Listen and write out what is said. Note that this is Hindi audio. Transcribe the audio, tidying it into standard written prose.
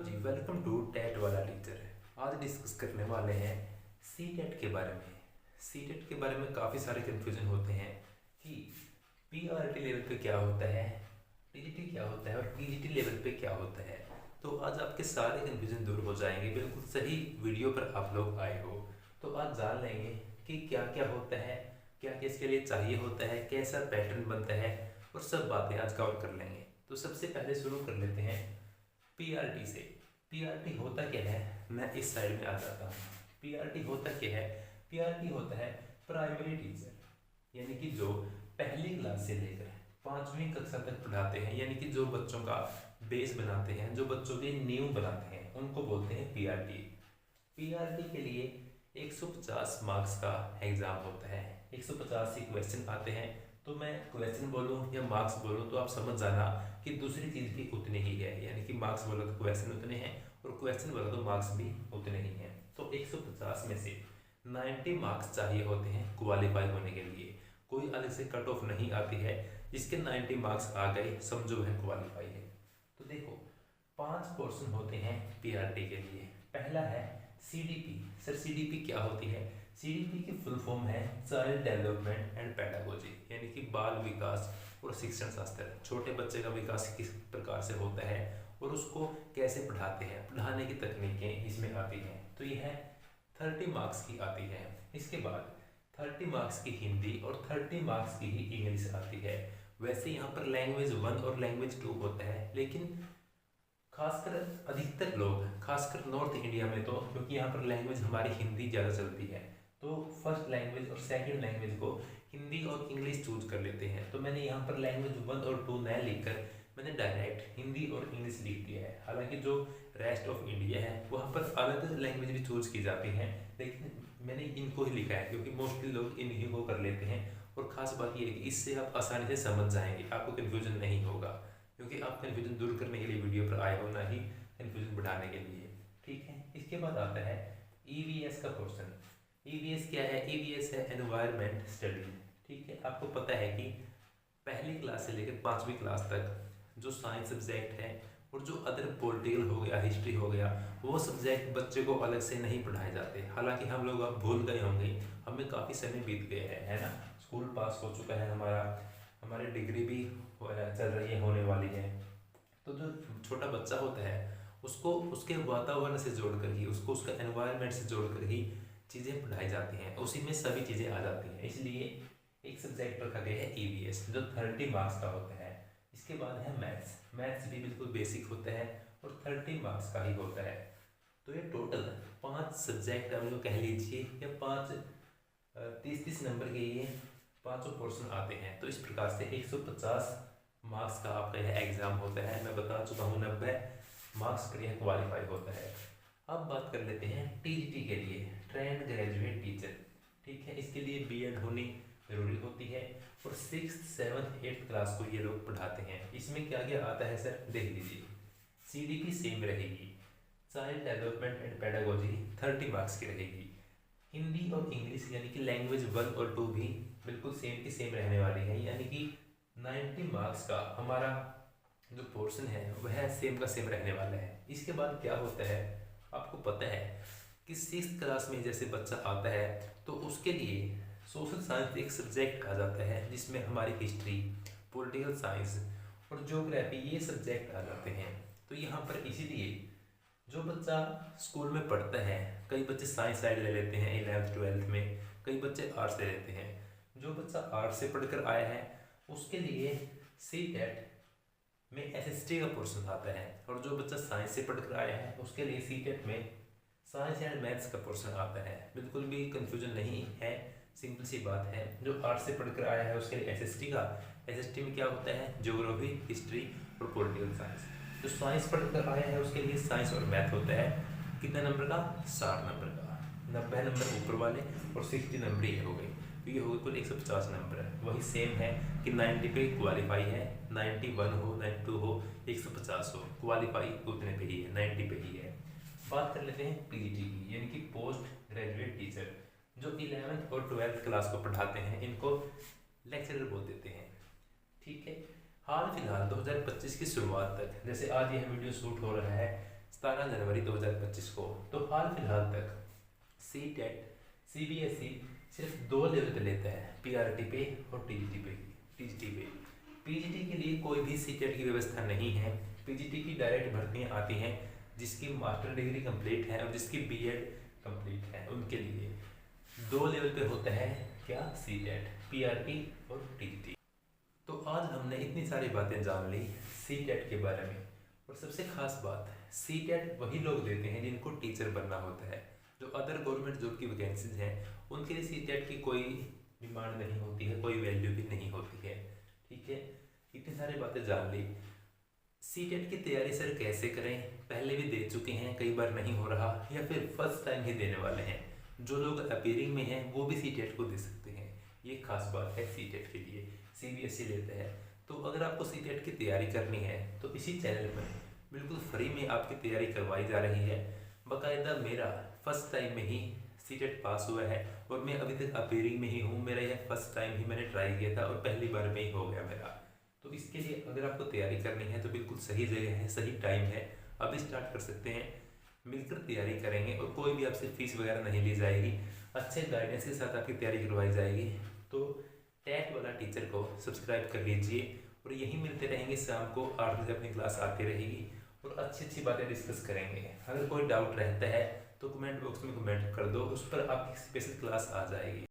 जी, वेलकम टू टेट वाला टीचर। आज डिस्कस करने वाले हैं सी टेट के बारे में। सी टेट के बारे में काफ़ी सारे कन्फ्यूजन होते हैं कि पीआरटी लेवल पे क्या होता है, टीजीटी क्या होता है और पीजीटी लेवल पे क्या होता है। तो आज आपके सारे कन्फ्यूजन दूर हो जाएंगे। बिल्कुल सही वीडियो पर आप लोग आए हो। तो आज जान लेंगे कि क्या क्या होता है, क्या क्या इसके लिए चाहिए होता है, कैसा पैटर्न बनता है और सब बातें आज कवर कर लेंगे। तो सबसे पहले शुरू कर लेते हैं पीआरटी से। पीआरटी होता क्या है, मैं इस साइड में आ जाता हूँ। पीआरटी होता क्या है? पीआरटी होता है प्राइमरी टीचर, यानी कि जो पहली क्लास से लेकर पांचवी कक्षा तक पढ़ाते हैं, यानी कि जो बच्चों का बेस बनाते हैं, जो बच्चों की नींव बनाते हैं, उनको बोलते हैं पीआरटी। पीआरटी के लिए 150 मार्क्स का एग्जाम होता है। 150 ही क्वेश्चन आते हैं। तो मैं क्वेश्चन बोलूँ या मार्क्स बोलूँ तो आप समझ जाना कि दूसरी चीज़ भी उतनी ही है, यानी कि मार्क्स बोलो तो क्वेश्चन उतने हैं और क्वेश्चन बोलो तो मार्क्स भी उतने ही हैं। तो 150 में से 90 मार्क्स चाहिए होते हैं क्वालिफाई होने के लिए। कोई अलग से कट ऑफ नहीं आती है, जिसके 90 मार्क्स आ गए समझो है क्वालिफाई है। तो देखो 5 पोर्शन होते हैं पीआरटी के लिए। पहला है सीडीपी। सर सीडीपी क्या होती है? सीडीपी की फुल फॉर्म है चाइल्ड डेवलपमेंट एंड पेडागोजी, यानी कि बाल विकास और शिक्षण शास्त्र। छोटे बच्चे का विकास किस प्रकार से होता है और उसको कैसे पढ़ाते हैं, पढ़ाने की तकनीकें इसमें आती हैं। तो यह 30 मार्क्स की आती है। इसके बाद 30 मार्क्स की हिंदी और 30 मार्क्स की ही इंग्लिश आती है। वैसे यहाँ पर लैंग्वेज 1 और लैंग्वेज 2 होता है, लेकिन खासकर अधिकतर लोग, खासकर नॉर्थ इंडिया में तो, क्योंकि यहाँ पर लैंग्वेज हमारी हिंदी ज़्यादा चलती है, तो फर्स्ट लैंग्वेज और सेकंड लैंग्वेज को हिंदी और इंग्लिश चूज कर लेते हैं। तो मैंने यहाँ पर लैंग्वेज 1 और 2 न लिखकर मैंने डायरेक्ट हिंदी और इंग्लिश लिख दिया है। हालांकि जो रेस्ट ऑफ इंडिया है वहाँ पर अलग लैंग्वेज भी चूज की जाती हैं, लेकिन मैंने इनको ही लिखा है क्योंकि मोस्टली लोग इन्हीं को कर लेते हैं। और ख़ास बात यह है कि इससे आप आसानी से समझ जाएंगे, आपको कन्फ्यूजन नहीं होगा, क्योंकि आप कन्फ्यूजन दूर करने के लिए वीडियो पर आए हो, ना ही कन्फ्यूजन बढ़ाने के लिए। ठीक है। इसके बाद आता है ईवीएस का क्वेश्चन। ईवीएस क्या है? ईवीएस है एनवायरमेंट स्टडी। ठीक है। आपको पता है कि पहली क्लास से लेकर पांचवी क्लास तक जो साइंस सब्जेक्ट है और जो अदर पॉलिटिकल हो गया, हिस्ट्री हो गया, वो सब्जेक्ट बच्चे को अलग से नहीं पढ़ाए जाते। हालांकि हम लोग अब भूल गए होंगे, हमें काफ़ी समय बीत गए हैं, है ना। स्कूल पास हो चुका है हमारा, हमारी डिग्री भी चल रही है, होने वाली है। तो जो छोटा बच्चा होता है उसको उसके वातावरण से जोड़कर ही, उसको उसका एनवायरनमेंट से जोड़कर ही चीज़ें पढ़ाई जाती हैं, उसी में सभी चीज़ें आ जाती हैं। इसलिए एक सब्जेक्ट रखा गया है ईवीएस, जो 30 मार्क्स का होता है। इसके बाद है मैथ्स। मैथ्स भी बिल्कुल बेसिक होता है और 30 मार्क्स का ही होता है। तो ये टोटल 5 सब्जेक्ट आप लोग कह लीजिए, या 5 30-30 नंबर के ये पाँचों पोर्शन आते हैं। तो इस प्रकार से 150 मार्क्स का आपका यह एग्ज़ाम होता है। मैं बता चुका हूँ 90 मार्क्स पर यह क्वालिफाई होता है। अब बात कर लेते हैं टीजीटी के लिए, ट्रेंड ग्रेजुएट टीचर। ठीक है। इसके लिए बीएड होनी ज़रूरी होती है और 6th 7th 8th क्लास को ये लोग पढ़ाते हैं। इसमें क्या क्या आता है सर, देख लीजिए। सीडीपी सेम रहेगी, child development and pedagogy 30 marks की रहेगी। हिंदी और इंग्लिश यानी कि लैंग्वेज 1 और 2 भी बिल्कुल सेम की सेम रहने वाली है, यानी कि 90 मार्क्स का हमारा जो पोर्शन है वह सेम का सेम रहने वाला है। इसके बाद क्या होता है, आपको पता है कि 6th क्लास में जैसे बच्चा आता है तो उसके लिए सोशल साइंस एक सब्जेक्ट आ जाता है, जिसमें हमारी हिस्ट्री, पॉलिटिकल साइंस और ज्योग्राफी ये सब्जेक्ट आ जाते हैं। तो यहाँ पर इसीलिए जो बच्चा स्कूल में पढ़ता है, कई बच्चे साइंस साइड ले लेते हैं 11th 12th में, कई बच्चे आर्ट्स ले लेते हैं। जो बच्चा आर्ट्स से पढ़कर आया है उसके लिए सी टेट में एसएसटी का पोर्शन आता है, और जो बच्चा साइंस से पढ़कर आया है उसके लिए सी टेट में साइंस एंड मैथ्स का पोर्शन आता है। बिल्कुल भी कंफ्यूजन नहीं है, सिंपल सी बात है। जो आर्ट्स से पढ़कर आया है उसके लिए एसएसटी का, एसएसटी में क्या होता है, ज्योग्राफी, हिस्ट्री और पॉलिटिकल साइंस। जो साइंस पढ़कर आया है उसके लिए साइंस और मैथ होता है। कितने नंबर का? 60 नंबर का। 90 नंबर ऊपर वाले और 60 नंबर ये हो गए, तो ये हो गए कुल 150 नंबर। वही सेम है कि 90 पे क्वालिफाई है, 91 हो, 92 हो, 150 हो, क्वालिफाई उतने पे ही है, 90 पे ही है। बात कर लेते हैं पीजीटी की, यानी कि पोस्ट ग्रेजुएट टीचर। जो 11th और 12th क्लास को पढ़ाते हैं इनको लेक्चरर बोल देते हैं। ठीक है। हाल फिलहाल 2025 की शुरुआत तक, जैसे आज यह वीडियो शूट हो रहा है 17 जनवरी 2025 को। तो हाल फिलहाल तक सी टेट CBSE सिर्फ 2 लेवल पे लेता है, PRT पे और TGT पे। PGT के लिए कोई भी सी टेट की व्यवस्था नहीं है। PGT की डायरेक्ट भर्तियाँ आती हैं जिसकी मास्टर डिग्री कंप्लीट है और जिसकी BEd कंप्लीट है, उनके लिए 2 लेवल पे होता है क्या, सी टेट, PRT और TGT। तो आज हमने इतनी सारी बातें जान ली सी टेट के बारे में। और सबसे खास बात, सी टेट वही लोग देते हैं जिनको टीचर बनना होता है। जो अदर गवर्नमेंट जॉब की वैकेंसीज हैं उनके लिए सी टेट की कोई डिमांड नहीं होती है, कोई वैल्यू भी नहीं होती है। ठीक है, इतनी सारी बातें जान ली। सी टेट की तैयारी सर कैसे करें, पहले भी दे चुके हैं, कई बार नहीं हो रहा, या फिर फर्स्ट टाइम ही देने वाले हैं। जो लोग अपीयरिंग में हैं वो भी सी टेट को दे सकते हैं, ये खास बात है सी टेट के लिए। CBSE लेते हैं। तो अगर आपको सी टेट की तैयारी करनी है तो इसी चैनल पर बिल्कुल फ्री में आपकी तैयारी करवाई जा रही है। बाकायदा मेरा फर्स्ट टाइम में ही सी टेट पास हुआ है और मैं अभी तक अपीयरिंग में ही हूँ। मेरा यह फर्स्ट टाइम ही मैंने ट्राई किया था और पहली बार में ही हो गया मेरा। तो इसके लिए अगर आपको तैयारी करनी है तो बिल्कुल सही जगह है, सही टाइम है, अभी स्टार्ट कर सकते हैं। मिलकर तैयारी करेंगे और कोई भी आपसे फीस वगैरह नहीं ली जाएगी, अच्छे गाइडेंस के साथ आपकी तैयारी करवाई जाएगी। तो टेट वाला टीचर को सब्सक्राइब कर लीजिए और यहीं मिलते रहेंगे। शाम को 8 बजे अपनी क्लास आती रहेगी और अच्छी अच्छी बातें डिस्कस करेंगे। अगर कोई डाउट रहता है तो कमेंट बॉक्स में कमेंट कर दो, उस पर आपकी स्पेशल क्लास आ जाएगी।